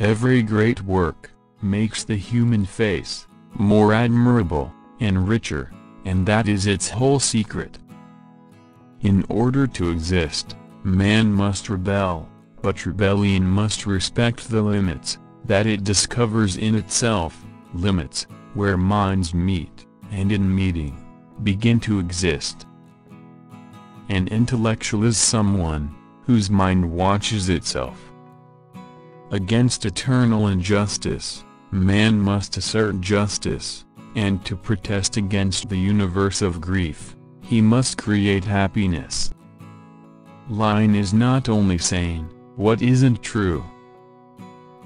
Every great work makes the human face more admirable and richer, and that is its whole secret. In order to exist, man must rebel, but rebellion must respect the limits that it discovers in itself, limits where minds meet, and in meeting, begin to exist. An intellectual is someone whose mind watches itself. Against eternal injustice, man must assert justice, and to protest against the universe of grief, he must create happiness. Lying is not only saying what isn't true.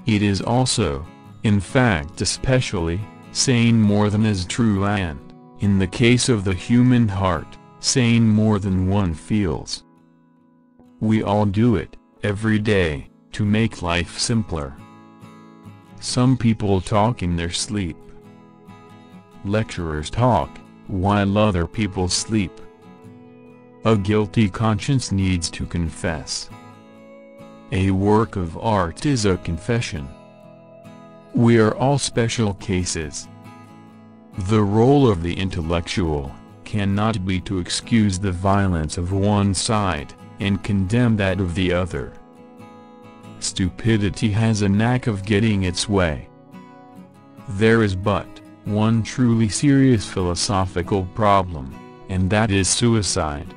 It is also, in fact especially, saying more than is true and, in the case of the human heart, saying more than one feels. We all do it, every day, to make life simpler. Some people talk in their sleep. Lecturers talk, while other people sleep. A guilty conscience needs to confess. A work of art is a confession. We are all special cases. The role of the intellectual cannot be to excuse the violence of one side, and condemn that of the other. Stupidity has a knack of getting its way. There is but one truly serious philosophical problem, and that is suicide.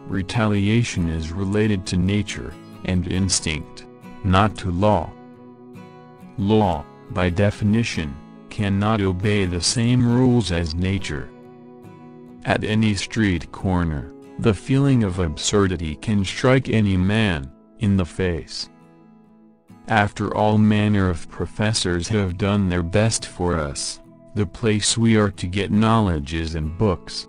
Retaliation is related to nature and instinct, not to law. Law, by definition, cannot obey the same rules as nature. At any street corner, the feeling of absurdity can strike any man in the face. After all manner of professors have done their best for us, the place we are to get knowledge is in books.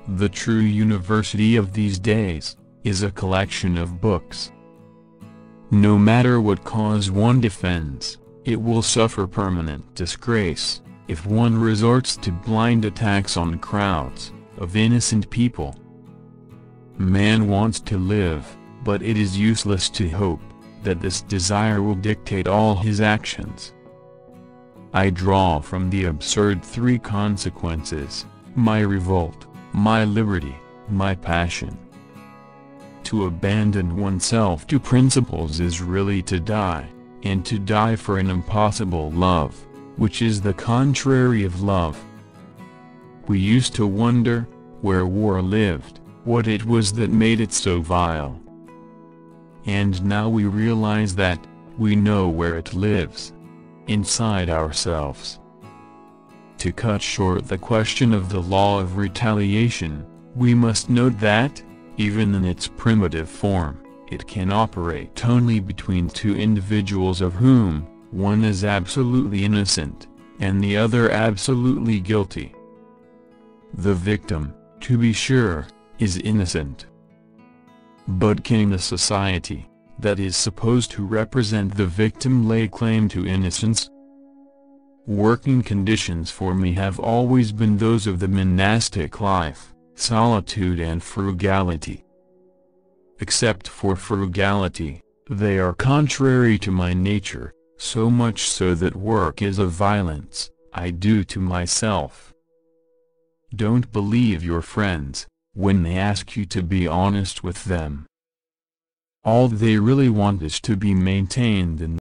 The true university of these days is a collection of books. No matter what cause one defends, it will suffer permanent disgrace if one resorts to blind attacks on crowds of innocent people. Man wants to live, but it is useless to hope that this desire will dictate all his actions. I draw from the absurd three consequences: my revolt, my liberty, my passion. To abandon oneself to principles is really to die, and to die for an impossible love, which is the contrary of love. We used to wonder where war lived, what it was that made it so vile. And now we realize that we know where it lives: inside ourselves. To cut short the question of the law of retaliation, we must note that, even in its primitive form, it can operate only between two individuals of whom one is absolutely innocent, and the other absolutely guilty. The victim, to be sure, is innocent. But can the society that is supposed to represent the victim lay claim to innocence? Working conditions for me have always been those of the monastic life, solitude and frugality. Except for frugality, they are contrary to my nature, so much so that work is a violence I do to myself. Don't believe your friends when they ask you to be honest with them. All they really want is to be maintained in